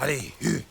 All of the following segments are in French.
Allez, Hugh.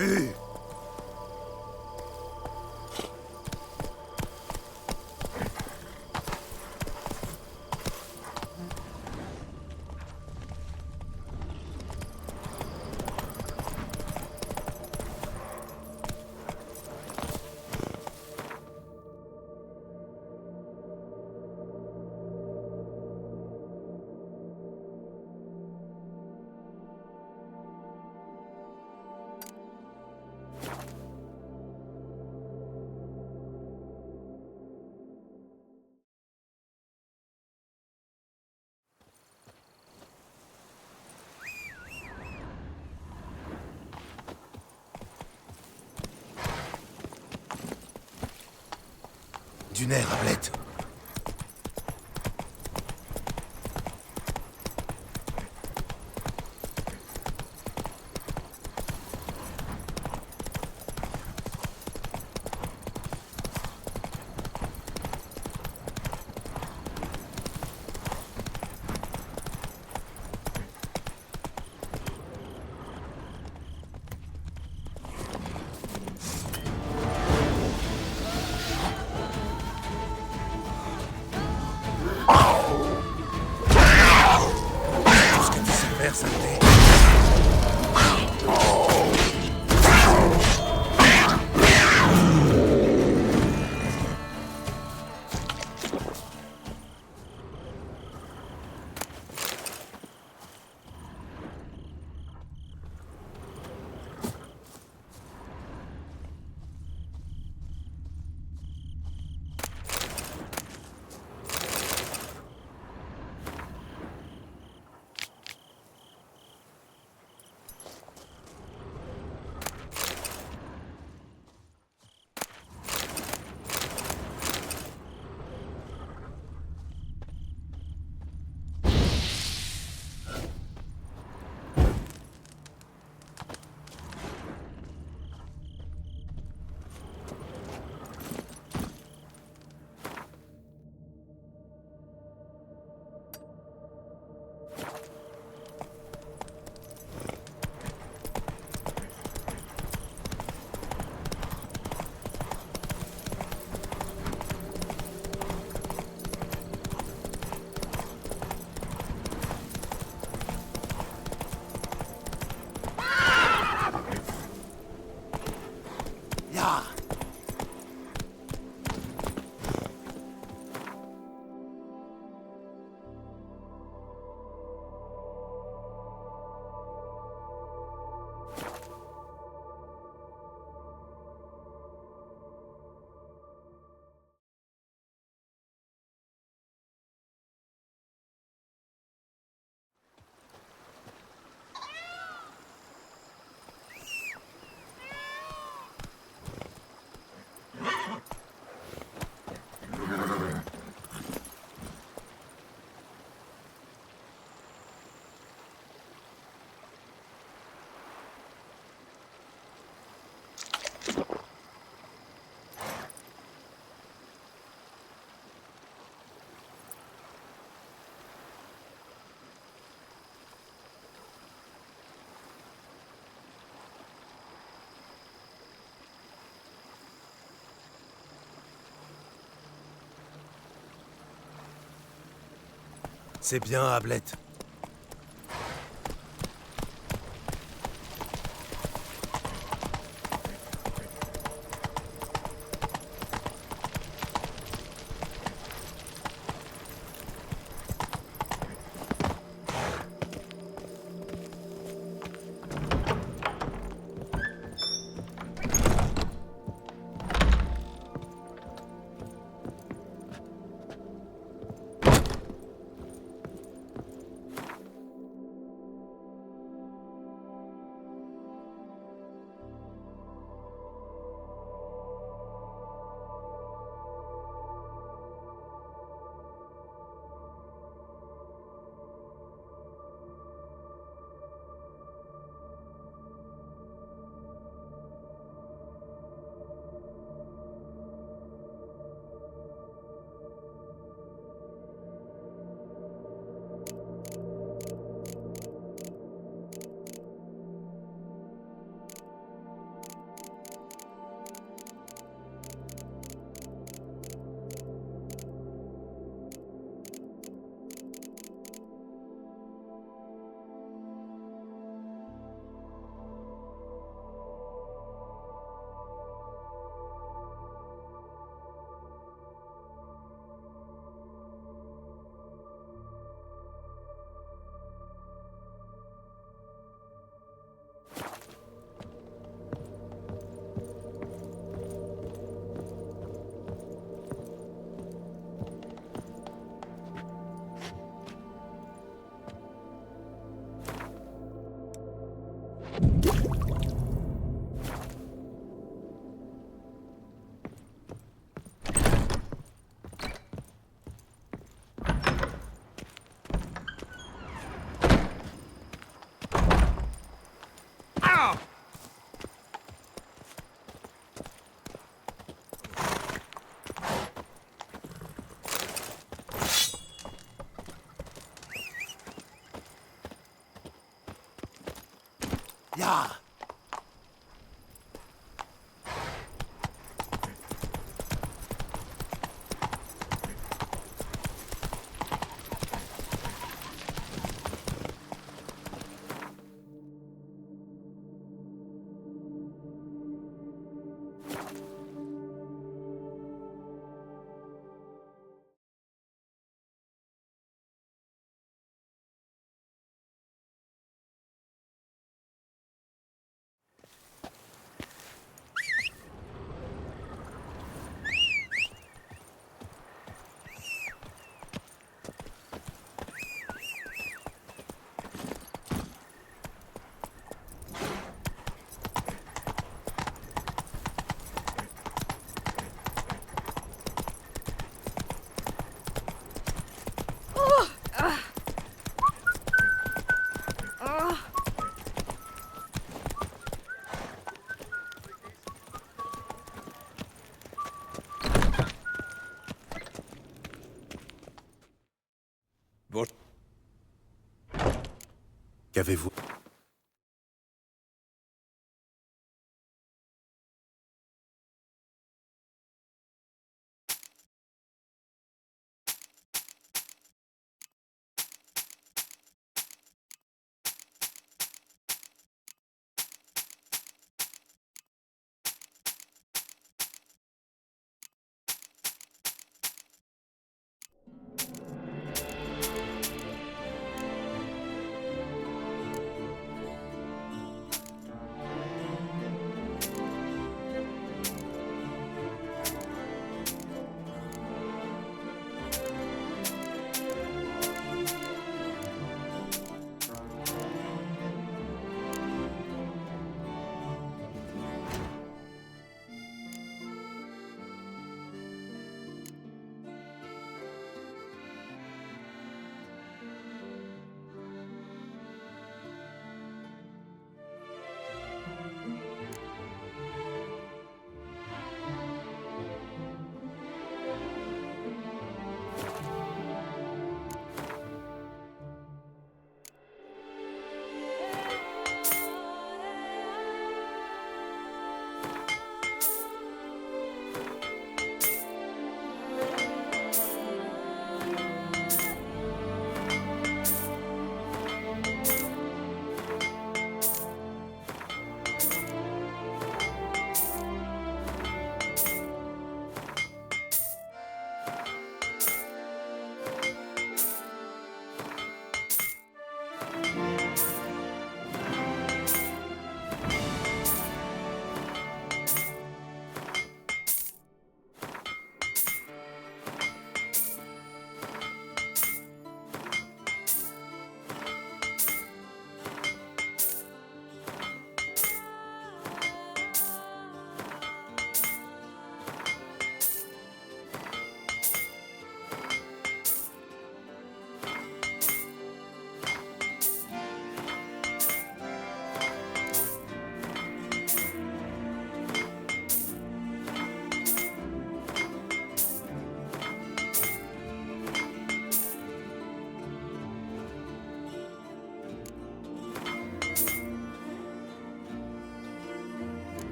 Hugh. Du nerf, Arlette. C'est bien, Ablette. Ya! Bon. Qu'avez-vous?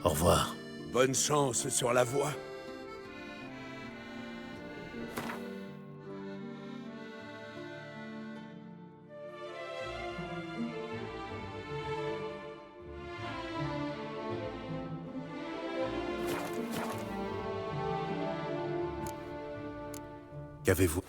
Au revoir. Bonne chance sur la voie. Qu'avez-vous?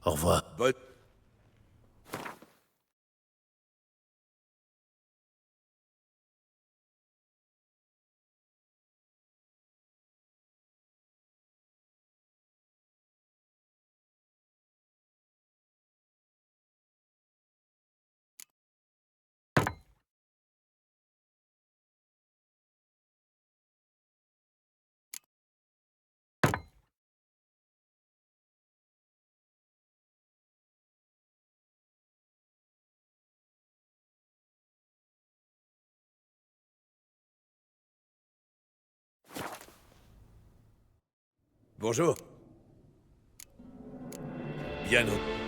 Au revoir. Bonne... Bonjour. Bien au...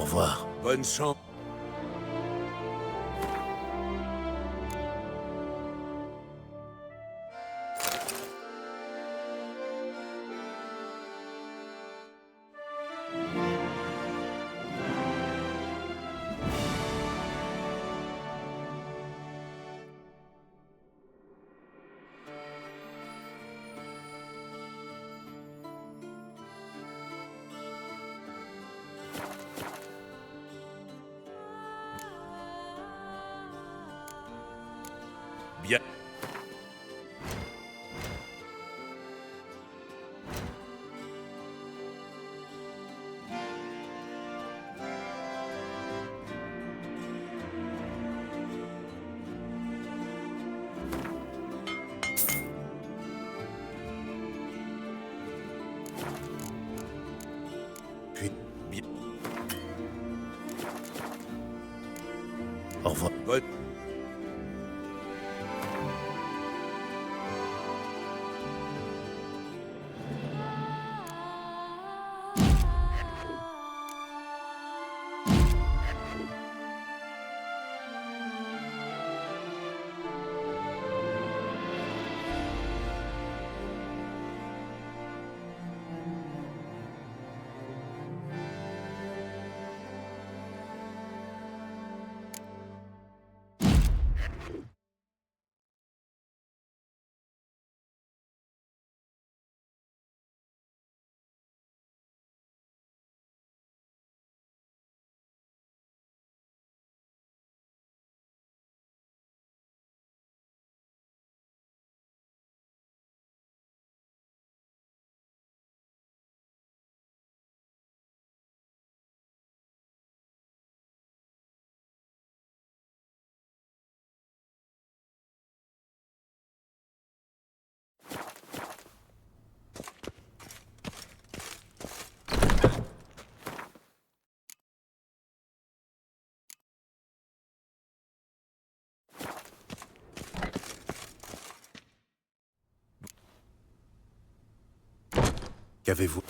revoir. Bonne chance. Bien. Puis, bien. Au revoir. Bonne. Qu'avez-vous?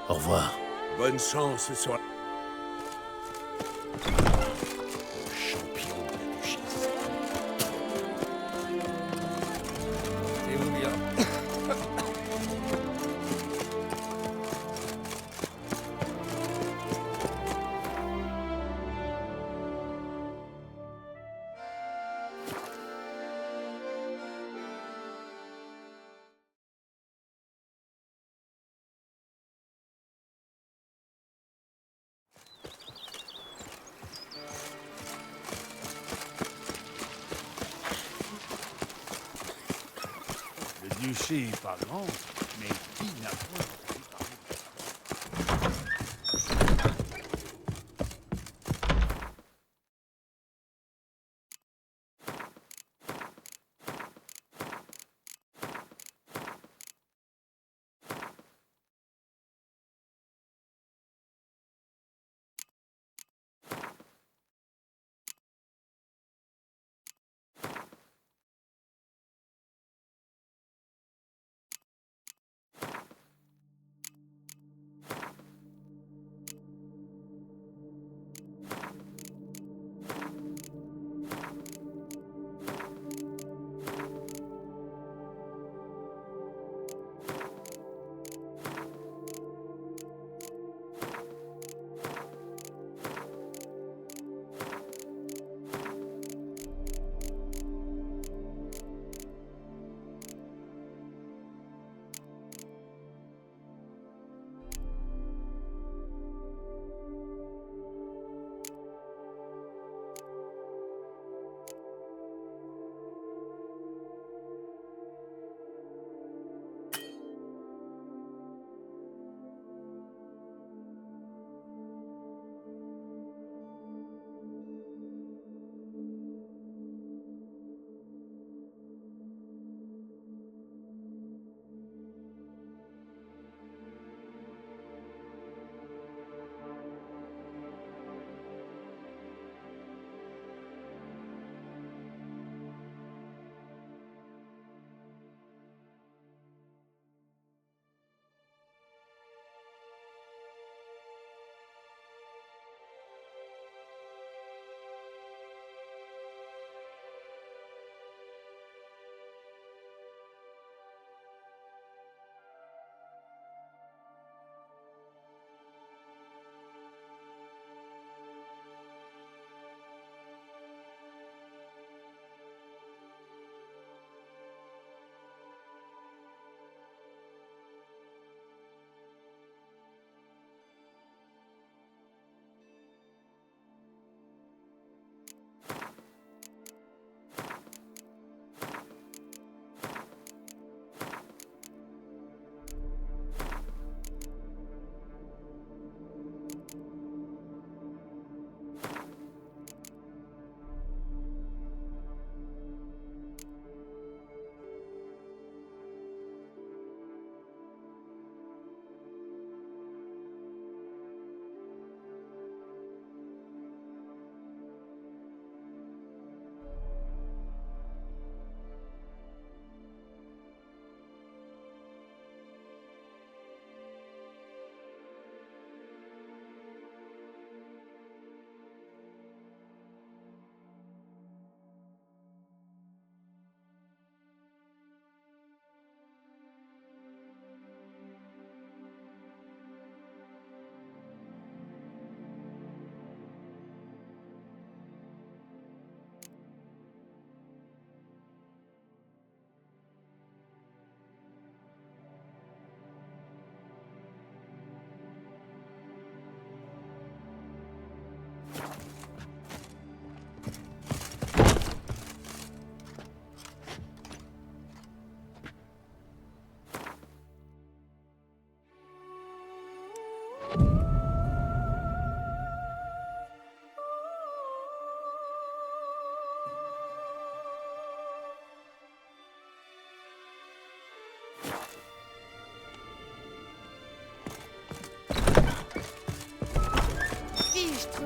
Au revoir. Bonne chance sur la... Champion de la duchesse. Et vous bien. Le duché est pas grand, mais qui n'a point entendu parler?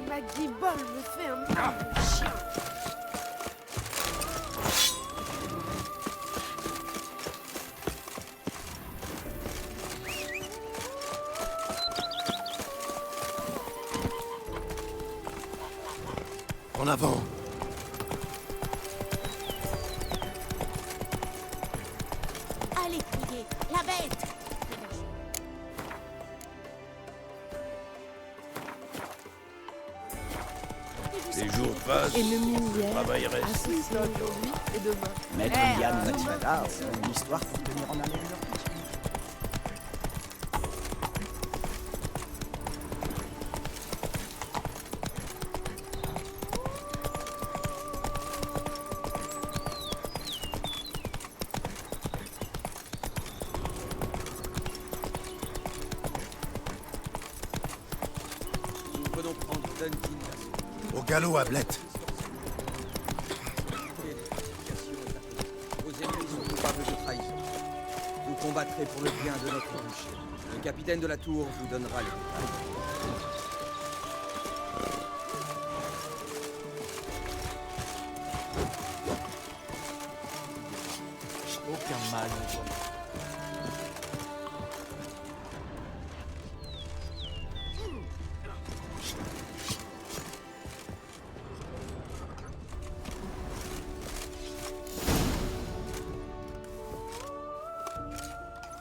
Maggie Ball me fait un mal de chien. En avant. Allez, crier, la bête! Les jours passent, Ennemi le hier, travail reste. associé aujourd'hui et demain. Maître Yann Mativada, c'est une histoire pour tenir en haleine leur petit. Nous venons prendre Dunkin. Au galop, Ablette. Vos ennemis sont coupables de trahison. Vous combattrez pour le bien de notre duché. Le capitaine de la tour vous donnera les détails. Aucun mal ne doit.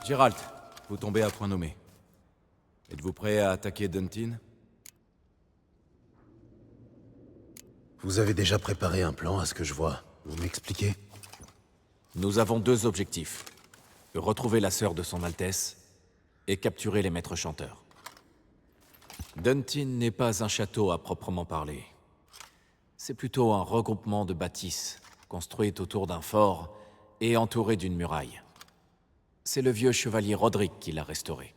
Gérald, vous tombez à point nommé. Êtes-vous prêt à attaquer Duntin? Vous avez déjà préparé un plan à ce que je vois. Vous m'expliquez? Nous avons deux objectifs. Retrouver la sœur de son Altesse et capturer les maîtres chanteurs. Duntin n'est pas un château à proprement parler. C'est plutôt un regroupement de bâtisses, construites autour d'un fort et entourées d'une muraille. C'est le vieux chevalier Roderick qui l'a restauré.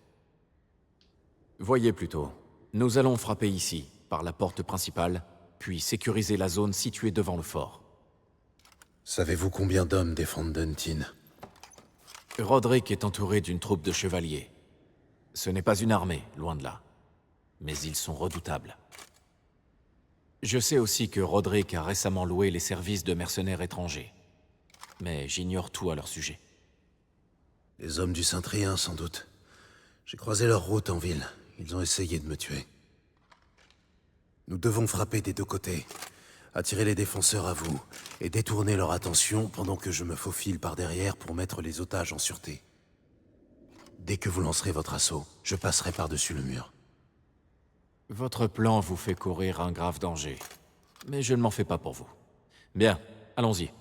Voyez plutôt, nous allons frapper ici, par la porte principale, puis sécuriser la zone située devant le fort. Savez-vous combien d'hommes défendent Duntin? Roderick est entouré d'une troupe de chevaliers. Ce n'est pas une armée, loin de là. Mais ils sont redoutables. Je sais aussi que Roderick a récemment loué les services de mercenaires étrangers. Mais j'ignore tout à leur sujet. Les hommes du Saint-Trien, sans doute. J'ai croisé leur route en ville. Ils ont essayé de me tuer. Nous devons frapper des deux côtés, attirer les défenseurs à vous, et détourner leur attention pendant que je me faufile par derrière pour mettre les otages en sûreté. Dès que vous lancerez votre assaut, je passerai par-dessus le mur. Votre plan vous fait courir un grave danger. Mais je ne m'en fais pas pour vous. Bien, allons-y.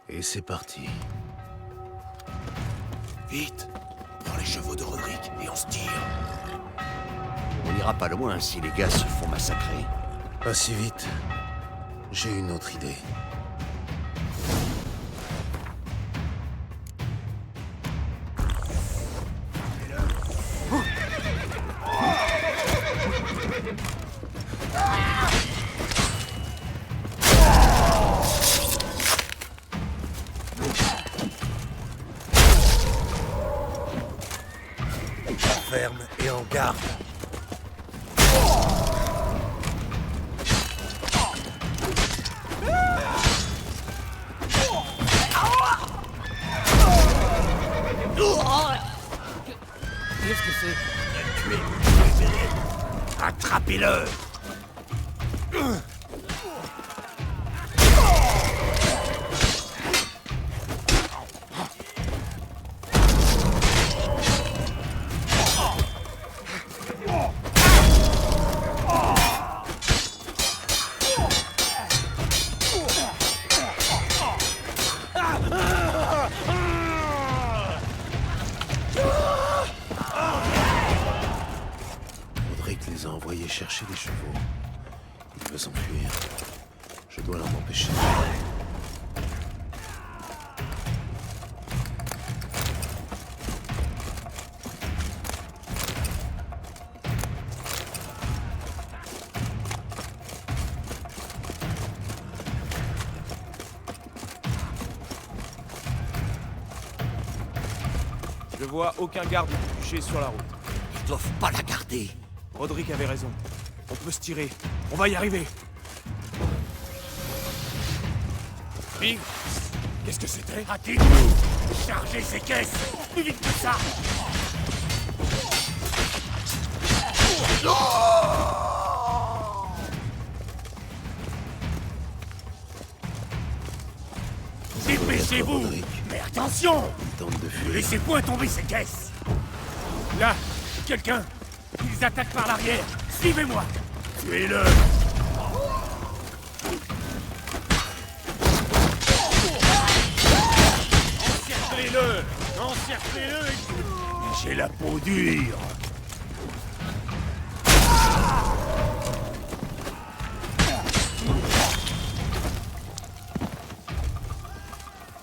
Et c'est parti. Vite! Prends les chevaux de Roderick et on se tire. On n'ira pas loin si les gars se font massacrer. Pas si vite. J'ai une autre idée. Ferme et en garde. Qu'est-ce que c'est? Tuez. Attrapez-le. nous a envoyé chercher des chevaux. Il veut s'enfuir. Je dois l'en empêcher. Je vois aucun garde du duché sur la route. Ils doivent pas la garder. Roderick avait raison. On peut se tirer. On va y arriver. Big, qu'est-ce que c'était? Hâtez-vous! Chargez ces caisses! Plus vite que ça! Dépêchez-vous! Roderick. Mais attention! Il tente de Ne fuir. laissez point tomber ces caisses! Là! Quelqu'un! Ils attaquent par l'arrière! Suivez-moi! Tuez-le! Encerclez-le! Encerclez-le et... J'ai la peau dure!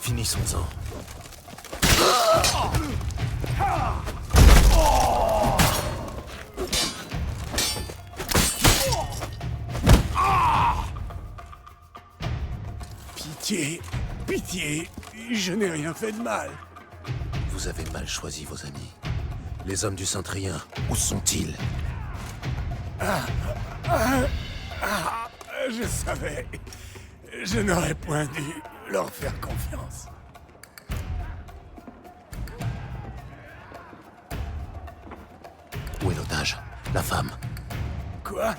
Finissons-en. Pitié! Pitié! Je n'ai rien fait de mal! Vous avez mal choisi vos amis. Les hommes du Cintrien, où sont-ils? Je savais. Je n'aurais point dû leur faire confiance. Où est l'otage? La femme? Quoi?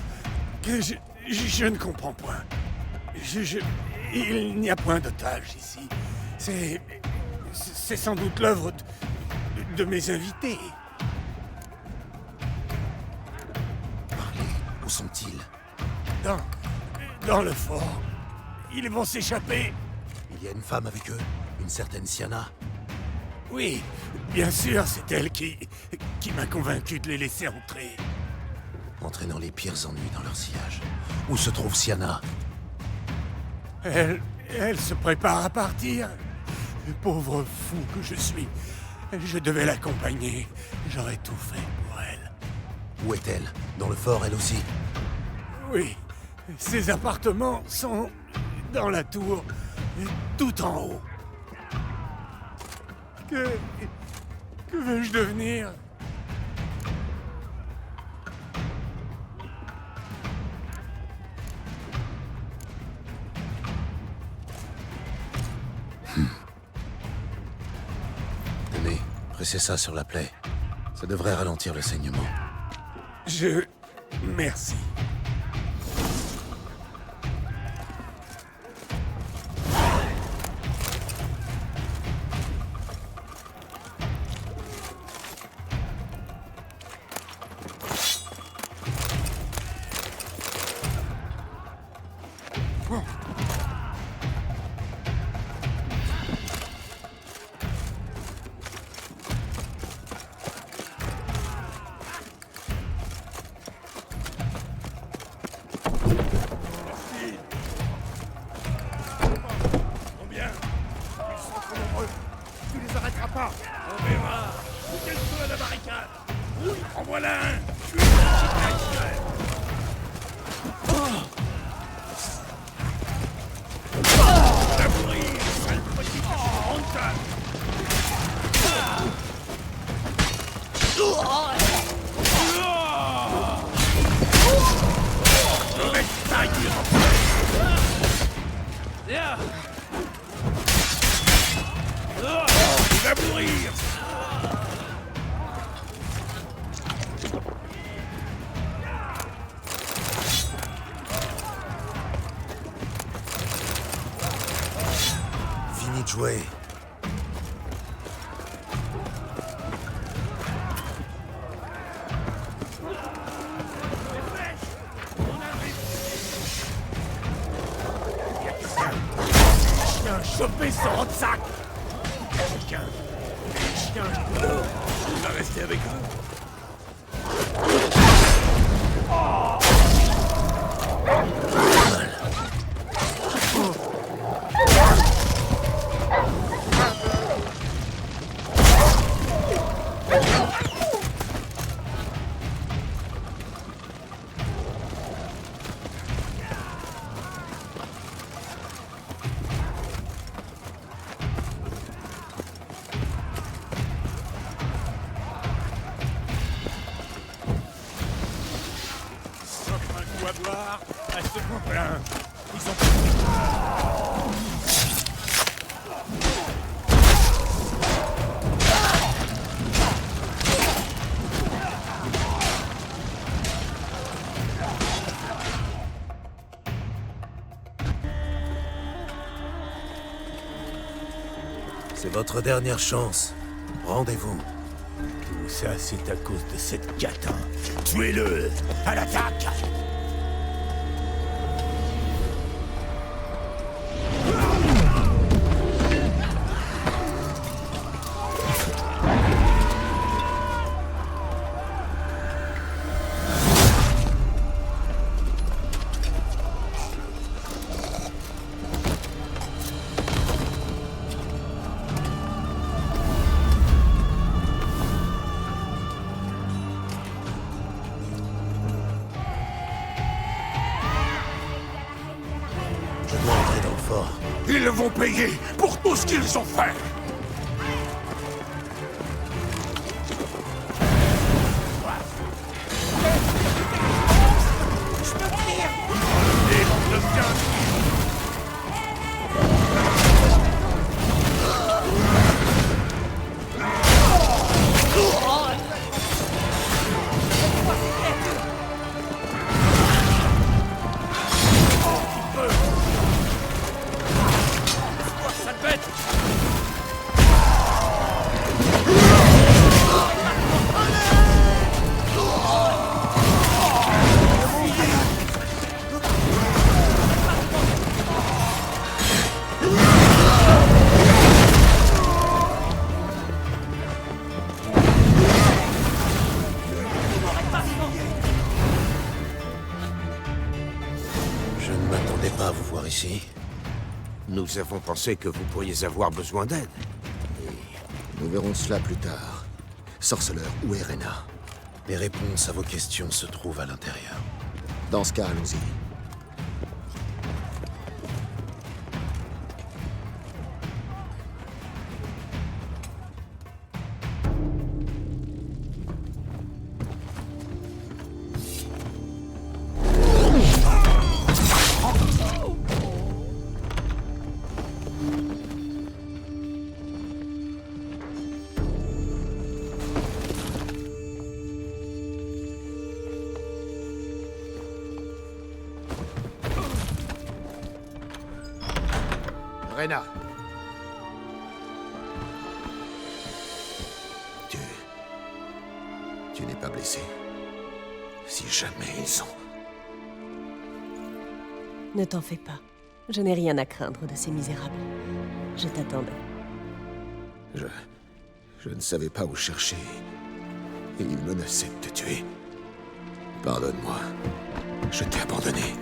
Que je ne comprends point. Il n'y a point d'otage ici. C'est sans doute l'œuvre de mes invités. Parlez, où sont-ils? Dans le fort. Ils vont s'échapper. Il y a une femme avec eux? Une certaine Siana? Oui, bien sûr, c'est elle qui m'a convaincu de les laisser entrer. Entraînant les pires ennuis dans leur sillage. Où se trouve Siana? Elle se prépare à partir. Pauvre fou que je suis. Je devais l'accompagner. J'aurais tout fait pour elle. Où est-elle? Dans le fort, elle aussi? Oui, ses appartements sont dans la tour, tout en haut. Que veux-je devenir? Tenez, pressez ça sur la plaie. Ça devrait ralentir le saignement. Merci. Combien? Ils sont trop nombreux. Tu les arrêteras pas. On verra. Où qu'elle soit la barricade. Oui, en voilà un. Tu es un petit Va mourir, sale petite honte. Mauvaise taille, il va mourir. Fini de jouer. Choper son rotsac. Quelqu'un. Les chiens. Il va rester avec eux. tout à boire à ce point-là. Ils ont... C'est votre dernière chance. Rendez-vous. Tout ça, c'est à cause de cette catin. Tuez-le! À l'attaque! Je dois entrer dans le fort. Ils vont payer pour tout ce qu'ils ont fait! Je ne m'attendais pas à vous voir ici. Nous avons pensé que vous pourriez avoir besoin d'aide. Nous verrons cela plus tard. Sorceleur, où est Rena? Les réponses à vos questions se trouvent à l'intérieur. Dans ce cas, allons-y. Rena. Tu n'es pas blessé? Si jamais ils ont... Ne t'en fais pas. Je n'ai rien à craindre de ces misérables. Je t'attendais. Je ne savais pas où chercher. Et ils menaçaient de te tuer. Pardonne-moi. Je t'ai abandonné.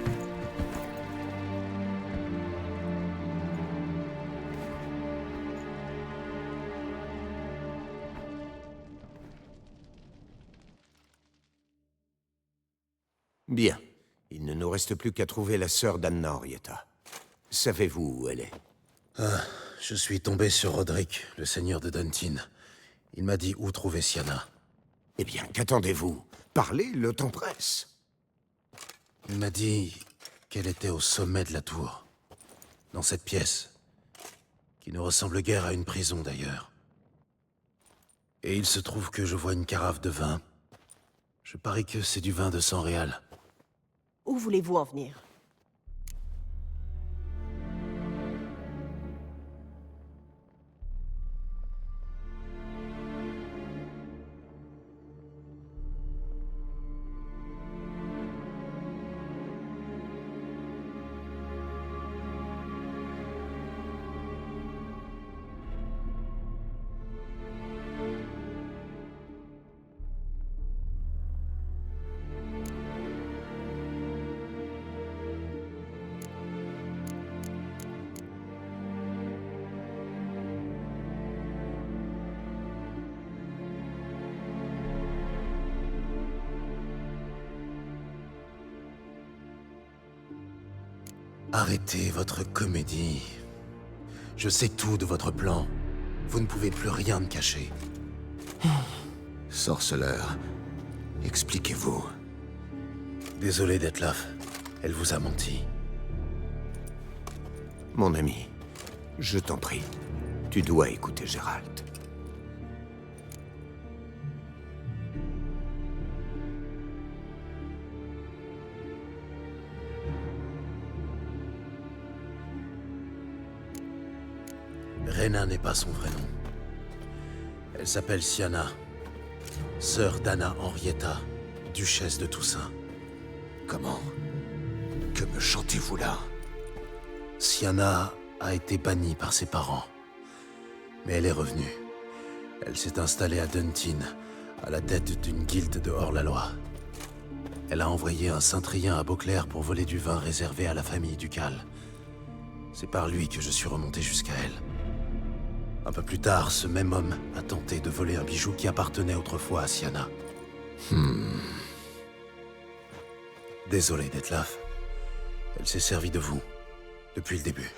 Bien. Il ne nous reste plus qu'à trouver la sœur d'Anna Henrietta. Savez-vous où elle est? Je suis tombé sur Roderick, le seigneur de Duntin. Il m'a dit où trouver Sienna. Eh bien, qu'attendez-vous? Parlez, le temps presse. Il m'a dit qu'elle était au sommet de la tour. Dans cette pièce. Qui ne ressemble guère à une prison, d'ailleurs. Et il se trouve que je vois une carafe de vin. Je parie que c'est du vin de sang réal. Où voulez-vous en venir? Arrêtez votre comédie. Je sais tout de votre plan. Vous ne pouvez plus rien me cacher. Sorceleur, expliquez-vous. Désolé, Detlef. Elle vous a menti. Mon ami, je t'en prie, tu dois écouter Gérald. Rena n'est pas son vrai nom. Elle s'appelle Siana, sœur d'Anna Henrietta, duchesse de Toussaint. Comment? Que me chantez-vous là? Siana a été bannie par ses parents, mais elle est revenue. Elle s'est installée à Duntin, à la tête d'une guilde de hors-la-loi. Elle a envoyé un Cintrien à Beauclair pour voler du vin réservé à la famille ducale. C'est par lui que je suis remonté jusqu'à elle. Un peu plus tard, ce même homme a tenté de voler un bijou qui appartenait autrefois à Siana. Désolé, Detlef. Elle s'est servie de vous, depuis le début.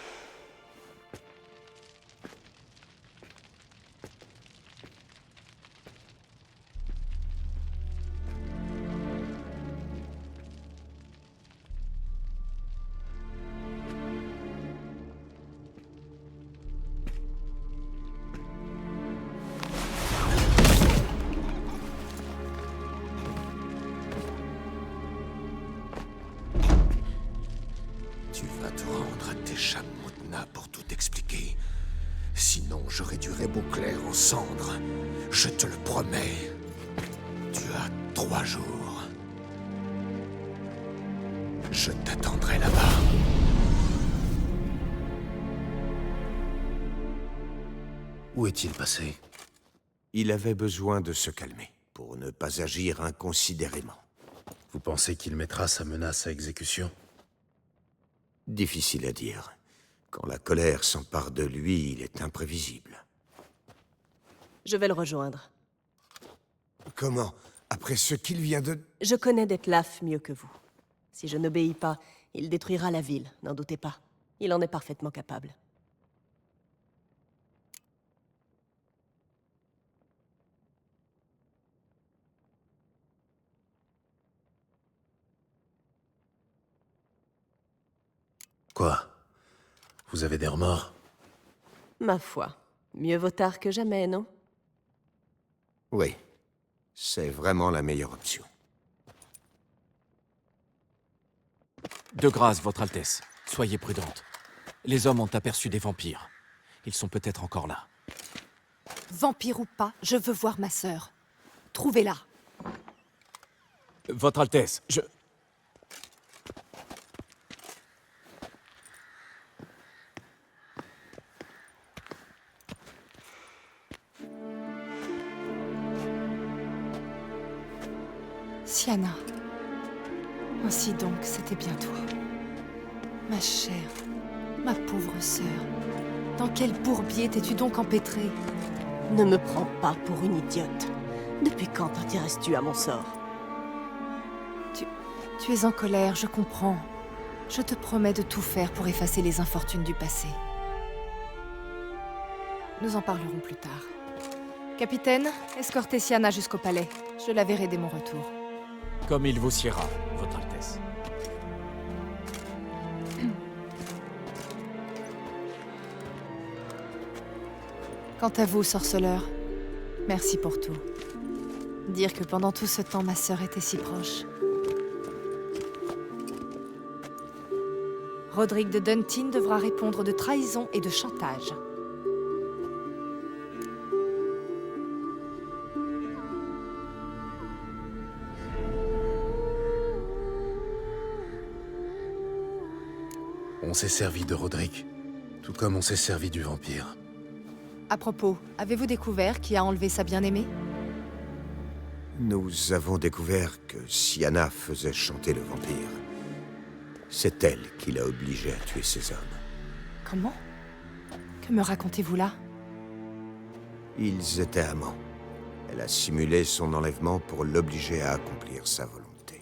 Tu vas te rendre à Técham Moutna pour tout expliquer. Sinon, je réduirai Beauclair en cendres. Je te le promets. Tu as 3 jours. Je t'attendrai là-bas. Où est-il passé? Il avait besoin de se calmer, pour ne pas agir inconsidérément. Vous pensez qu'il mettra sa menace à exécution? Difficile à dire. Quand la colère s'empare de lui, il est imprévisible. Je vais le rejoindre. Comment? Après ce qu'il vient de... Je connais Detlef mieux que vous. Si je n'obéis pas, il détruira la ville, n'en doutez pas. Il en est parfaitement capable. Quoi? Vous avez des remords? Ma foi, mieux vaut tard que jamais, non? Oui, c'est vraiment la meilleure option. De grâce, Votre Altesse, soyez prudente. Les hommes ont aperçu des vampires. Ils sont peut-être encore là. Vampire ou pas, je veux voir ma sœur. Trouvez-la. Votre Altesse, je... Siana. Ainsi donc, c'était bien toi. Ma chère, ma pauvre sœur. Dans quel bourbier t'es-tu donc empêtrée? Ne me prends pas pour une idiote. Depuis quand t'intéresses-tu à mon sort? Tu es en colère, je comprends. Je te promets de tout faire pour effacer les infortunes du passé. Nous en parlerons plus tard. Capitaine, escortez Siana jusqu'au palais. Je la verrai dès mon retour. Comme il vous siera, Votre Altesse. Quant à vous, sorceleur, merci pour tout. Dire que pendant tout ce temps, ma sœur était si proche. Roderick de Duntin devra répondre de trahison et de chantage. On s'est servi de Roderick, tout comme on s'est servi du vampire. À propos, avez-vous découvert qui a enlevé sa bien-aimée? Nous avons découvert que Siana faisait chanter le vampire. C'est elle qui l'a obligé à tuer ses hommes. Comment? Que me racontez-vous là? Ils étaient amants. Elle a simulé son enlèvement pour l'obliger à accomplir sa volonté.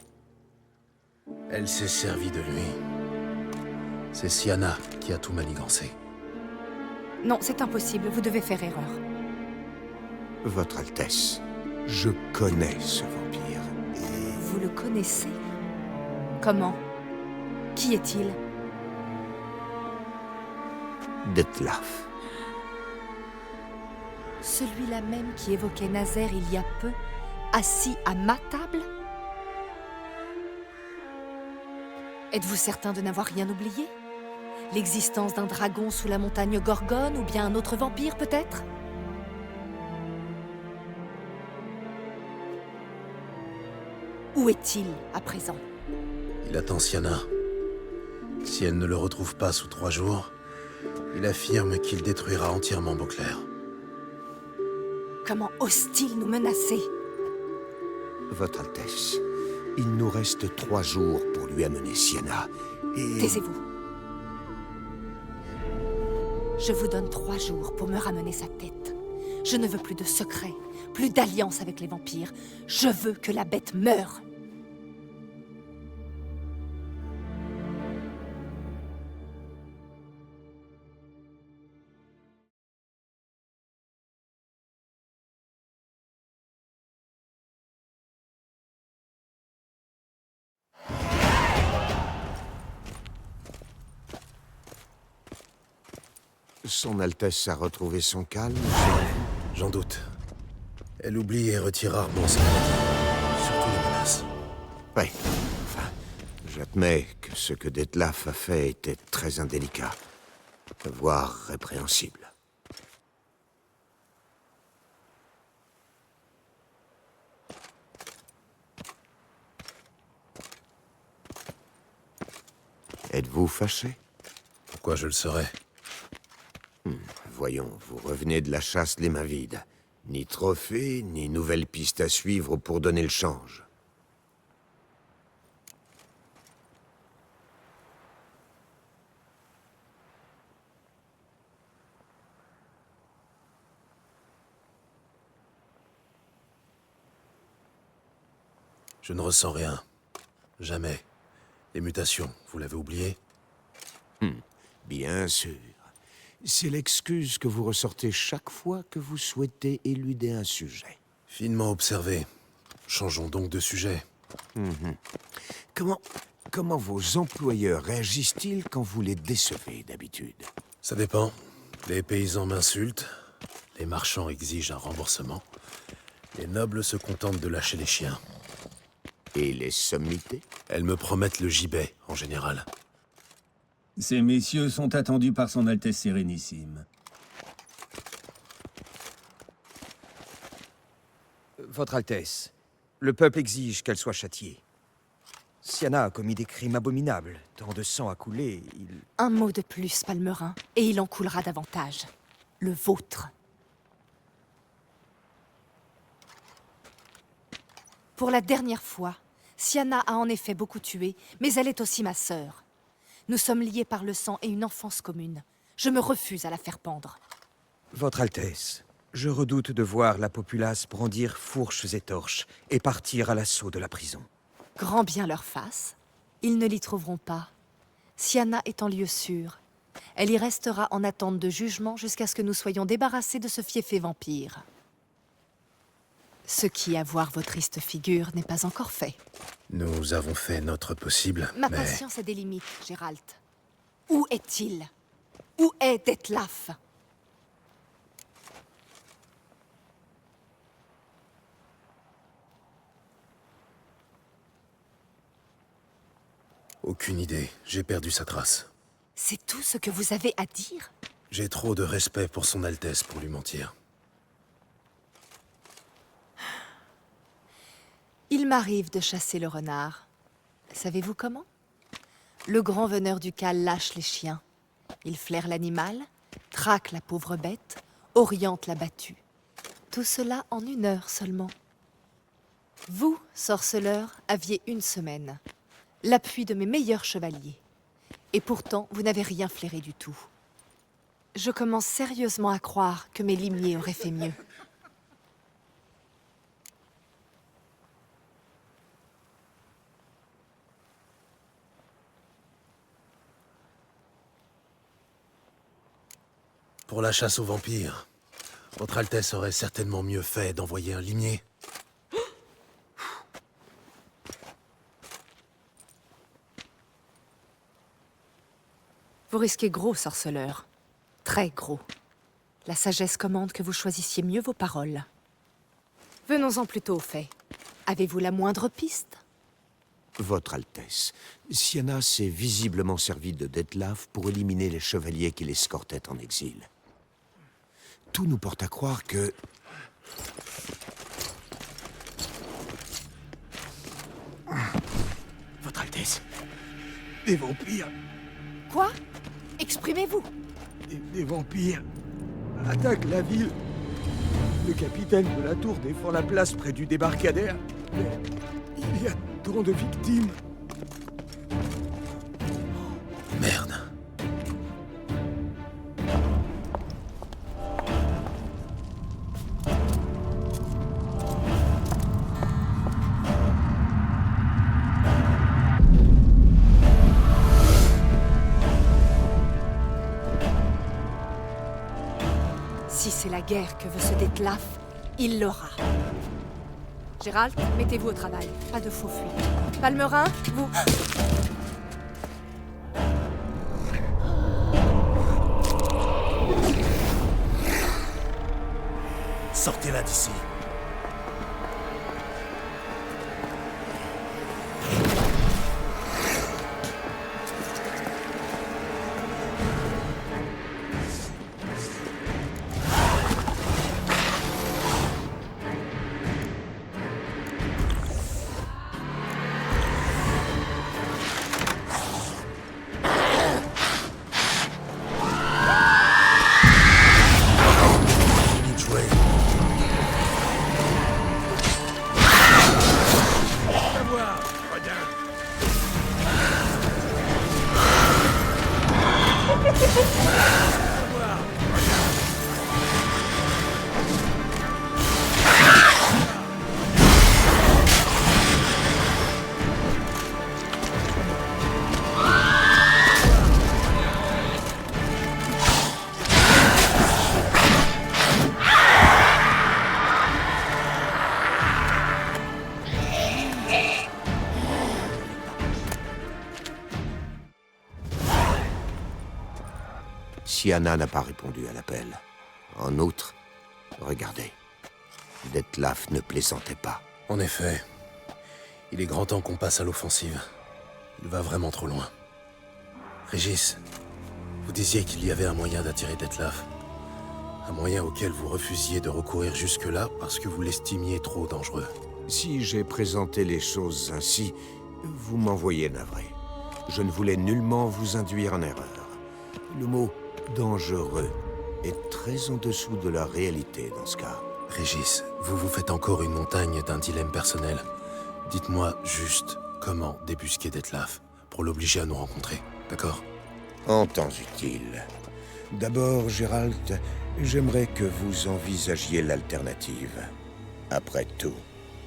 Elle s'est servie de lui. C'est Siana qui a tout manigancé. Non, c'est impossible, vous devez faire erreur. Votre Altesse, je connais ce vampire et... Vous le connaissez? Comment? Qui est-il? Dettlaff. Celui-là même qui évoquait Nazaire il y a peu, assis à ma table? Êtes-vous certain de n'avoir rien oublié? L'existence d'un dragon sous la montagne Gorgone, ou bien un autre vampire peut-être? Où est-il à présent? Il attend Siana. Si elle ne le retrouve pas sous 3 jours, il affirme qu'il détruira entièrement Beauclair. Comment ose-t-il nous menacer? Votre Altesse, il nous reste 3 jours pour lui amener Siana, et... Taisez-vous. Je vous donne 3 jours pour me ramener sa tête. Je ne veux plus de secrets, plus d'alliance avec les vampires. Je veux que la bête meure. Son Altesse a retrouvé son calme. J'en doute. Elle oublie et retire rarement ses maladies, surtout les menaces. Oui, enfin, j'admets que ce que Dettlaff a fait était très indélicat, voire répréhensible. Êtes-vous fâché? Pourquoi je le serais? Voyons, vous revenez de la chasse les mains vides. Ni trophée, ni nouvelle piste à suivre pour donner le change. Je ne ressens rien. Jamais. Les mutations, vous l'avez oublié? Bien sûr. C'est l'excuse que vous ressortez chaque fois que vous souhaitez éluder un sujet. Finement observé. Changeons donc de sujet. Comment vos employeurs réagissent-ils quand vous les décevez d'habitude? Ça dépend. Les paysans m'insultent. Les marchands exigent un remboursement. Les nobles se contentent de lâcher les chiens. Et les sommités? Elles me promettent le gibet, en général. Ces messieurs sont attendus par son Altesse Sérénissime. Votre Altesse, le peuple exige qu'elle soit châtiée. Siana a commis des crimes abominables. Tant de sang a coulé, Un mot de plus, Palmerin, et il en coulera davantage. Le vôtre. Pour la dernière fois, Siana a en effet beaucoup tué, mais elle est aussi ma sœur. Nous sommes liés par le sang et une enfance commune. Je me refuse à la faire pendre. Votre Altesse, je redoute de voir la populace brandir fourches et torches et partir à l'assaut de la prison. Grand bien leur fasse. Ils ne l'y trouveront pas. Siana est en lieu sûr. Elle y restera en attente de jugement jusqu'à ce que nous soyons débarrassés de ce fiefé vampire. Ce qui, à voir vos tristes figures, n'est pas encore fait. Nous avons fait notre possible, Ma mais... patience a des limites, Gérald. Où est-il? Où est Dettlaff? Aucune idée. J'ai perdu sa trace. C'est tout ce que vous avez à dire? J'ai trop de respect pour son Altesse pour lui mentir. Il m'arrive de chasser le renard. Savez-vous comment? Le grand veneur du Cal lâche les chiens. Il flaire l'animal, traque la pauvre bête, oriente la battue. Tout cela en 1 heure seulement. Vous, sorceleur, aviez 1 semaine. L'appui de mes meilleurs chevaliers. Et pourtant, vous n'avez rien flairé du tout. Je commence sérieusement à croire que mes limiers auraient fait mieux. Pour la chasse aux vampires, votre Altesse aurait certainement mieux fait d'envoyer un limier. Vous risquez gros, sorceleur. Très gros. La sagesse commande que vous choisissiez mieux vos paroles. Venons-en plutôt aux faits. Avez-vous la moindre piste? Votre Altesse, Sienna s'est visiblement servie de Dettlaff pour éliminer les chevaliers qui l'escortaient en exil. Tout nous porte à croire que... Votre Altesse, des vampires, Quoi? Exprimez-vous! des vampires attaquent la ville. Le capitaine de la tour défend la place près du débarcadère. Mais il y a tant de victimes. Merde. Si c'est la guerre que veut ce Dettlaff, il l'aura. Gérald, mettez-vous au travail. Pas de faux fuites. Palmerin, vous... Sortez-la d'ici. Sienna n'a pas répondu à l'appel. En outre, regardez. Dettlaff ne plaisantait pas. En effet, il est grand temps qu'on passe à l'offensive. Il va vraiment trop loin. Régis, vous disiez qu'il y avait un moyen d'attirer Dettlaff. Un moyen auquel vous refusiez de recourir jusque-là parce que vous l'estimiez trop dangereux. Si j'ai présenté les choses ainsi, vous m'envoyez navré. Je ne voulais nullement vous induire en erreur. Le mot « dangereux » est très en dessous de la réalité dans ce cas. Régis, vous vous faites encore une montagne d'un dilemme personnel. Dites-moi juste comment débusquer Dettlaff pour l'obliger à nous rencontrer, d'accord? En temps utile. D'abord, Gérald, j'aimerais que vous envisagiez l'alternative. Après tout,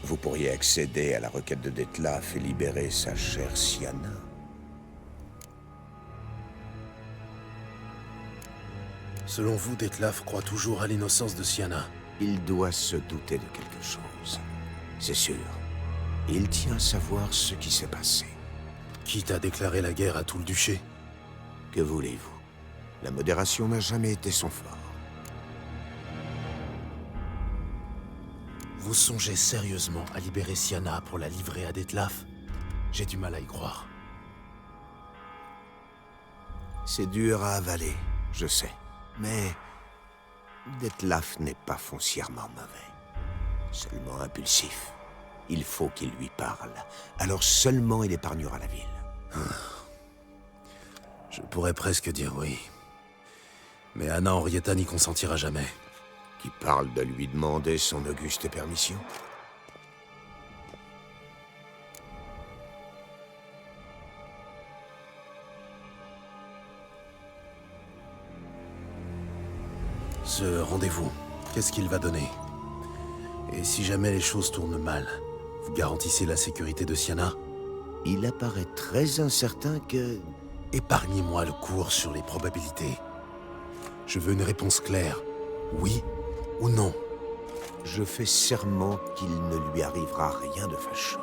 vous pourriez accéder à la requête de Dettlaff et libérer sa chère Sienna. Selon vous, Dettlaff croit toujours à l'innocence de Sienna. Il doit se douter de quelque chose. C'est sûr. Il tient à savoir ce qui s'est passé. Quitte à déclarer la guerre à tout le duché. Que voulez-vous? La modération n'a jamais été son fort. Vous songez sérieusement à libérer Sienna pour la livrer à Dettlaff? J'ai du mal à y croire. C'est dur à avaler, je sais. Mais Dettlaff n'est pas foncièrement mauvais. Seulement impulsif. Il faut qu'il lui parle. Alors seulement il épargnera la ville. Je pourrais presque dire oui. Mais Anna Henrietta n'y consentira jamais. Qui parle de lui demander son auguste permission? Ce rendez-vous, qu'est-ce qu'il va donner? Et si jamais les choses tournent mal, vous garantissez la sécurité de Sienna? Il apparaît très incertain que... Épargnez-moi le cours sur les probabilités. Je veux une réponse claire. Oui ou non? Je fais serment qu'il ne lui arrivera rien de fâcheux.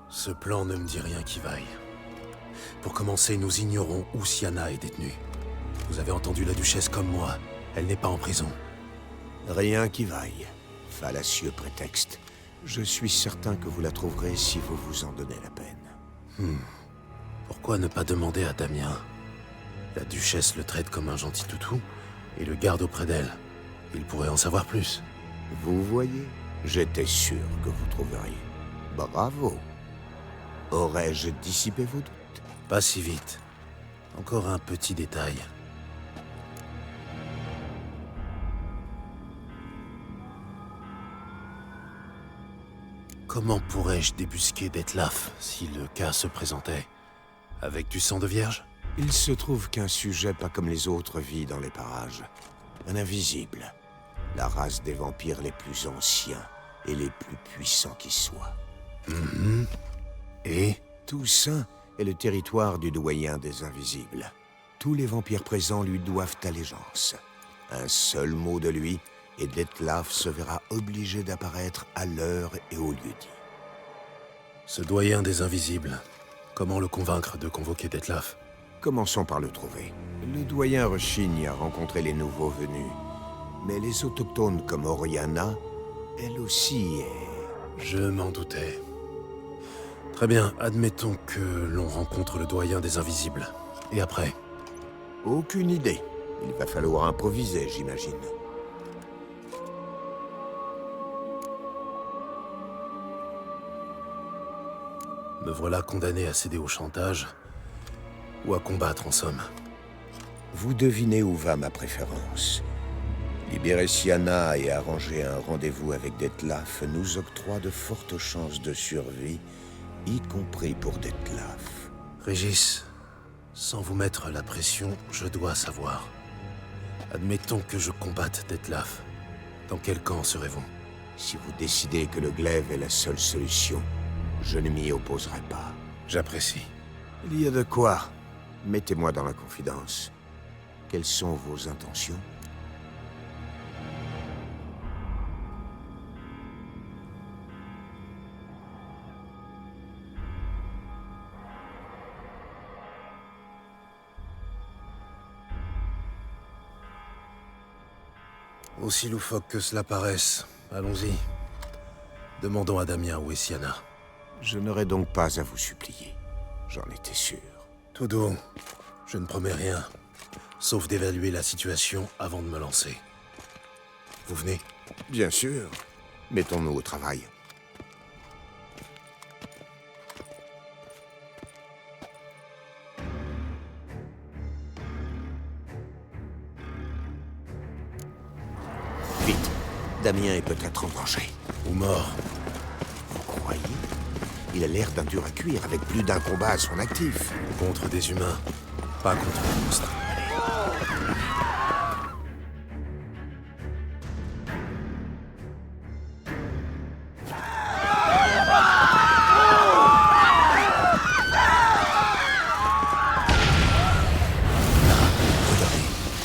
Ce plan ne me dit rien qui vaille. Pour commencer, nous ignorons où Sienna est détenue. Vous avez entendu la duchesse comme moi. Elle n'est pas en prison. Rien qui vaille. Fallacieux prétexte. Je suis certain que vous la trouverez si vous vous en donnez la peine. Pourquoi ne pas demander à Damien? La duchesse le traite comme un gentil toutou et le garde auprès d'elle. Il pourrait en savoir plus. Vous voyez, j'étais sûr que vous trouveriez. Bravo. Aurais-je dissipé vos doutes? Pas si vite. Encore un petit détail. Comment pourrais-je débusquer Dettlaff si le cas se présentait? Avec du sang de vierge? Il se trouve qu'un sujet pas comme les autres vit dans les parages. Un invisible. La race des vampires les plus anciens et les plus puissants qui soient. Et? Toussaint est le territoire du doyen des invisibles. Tous les vampires présents lui doivent allégeance. Un seul mot de lui, et Dettlaff se verra obligé d'apparaître à l'heure et au lieu dit. Ce doyen des invisibles, comment le convaincre de convoquer Dettlaff? Commençons par le trouver. Le doyen rechigne à rencontrer les nouveaux venus. Mais les autochtones comme Oriana, elle aussi est... Je m'en doutais. Très bien, admettons que l'on rencontre le doyen des invisibles. Et après? Aucune idée. Il va falloir improviser, j'imagine. Me voilà condamné à céder au chantage, ou à combattre en somme. Vous devinez où va ma préférence. Libérer Sienna et arranger un rendez-vous avec Dettlaff nous octroie de fortes chances de survie, y compris pour Dettlaff. Régis, sans vous mettre la pression, je dois savoir. Admettons que je combatte Dettlaff. Dans quel camp serez-vous? Si vous décidez que le glaive est la seule solution, je ne m'y opposerai pas. J'apprécie. Il y a de quoi. Mettez-moi dans la confidence. Quelles sont vos intentions? Aussi loufoque que cela paraisse, allons-y. Demandons à Damien où est Sienna. Je n'aurai donc pas à vous supplier. J'en étais sûr. Tout doux. Je ne promets rien, sauf d'évaluer la situation avant de me lancer. Vous venez? Bien sûr. Mettons-nous au travail. Vite. Damien est peut-être en danger. Ou mort. Vous croyez? Il a l'air d'un dur à cuire avec plus d'un combat à son actif. Contre des humains, pas contre des monstres.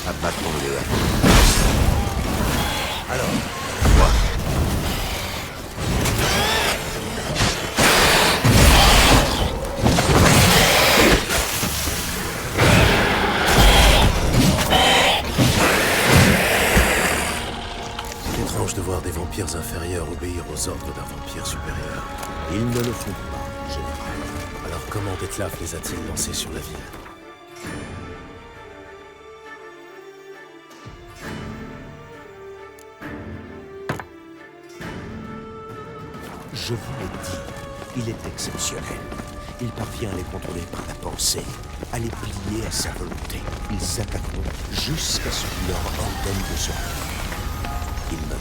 Abattons-le. Alors, c'est étrange de voir des vampires inférieurs obéir aux ordres d'un vampire supérieur. Ils ne le font pas, général. Alors comment Dettlaff les a-t-il lancés sur la ville? Je vous l'ai dit, il est exceptionnel. Il parvient à les contrôler par la pensée, à les plier à sa volonté. Ils attaqueront jusqu'à ce qu'il leur ordonne de se rendre. Ils meurent.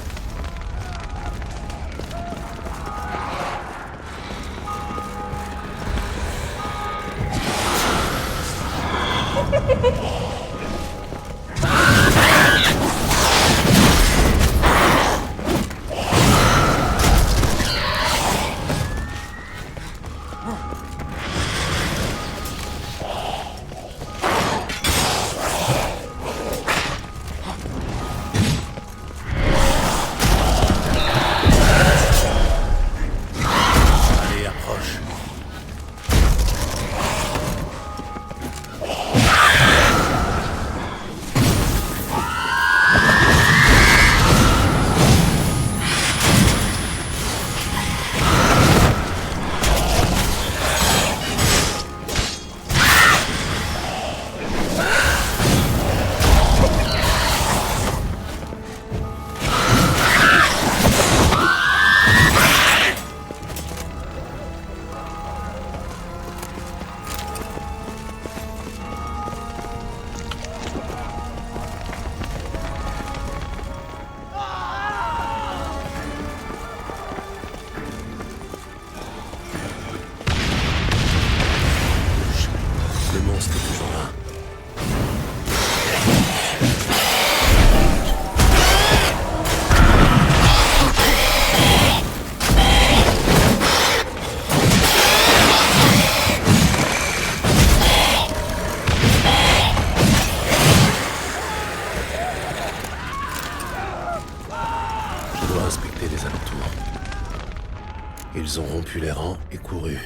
Ils ont rompu les rangs et couru.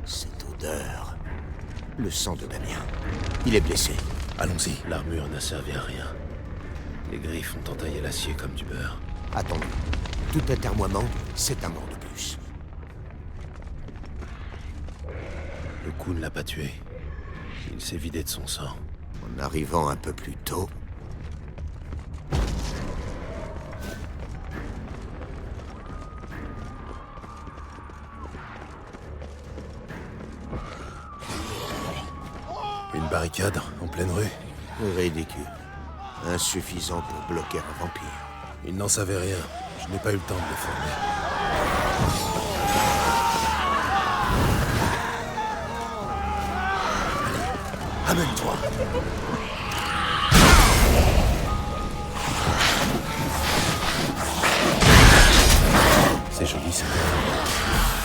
Cette odeur... Le sang de Damien. Il est blessé. Allons-y. L'armure n'a servi à rien. Les griffes ont entaillé l'acier comme du beurre. Attendons. Tout atermoiement, c'est un mort de plus. Le coup ne l'a pas tué. Il s'est vidé de son sang. En arrivant un peu plus tôt... Une barricade en pleine rue. Ridicule. Insuffisant pour bloquer un vampire. Ils n'en savaient rien. Je n'ai pas eu le temps de les former. Allez, amène-toi. C'est joli, cette arme.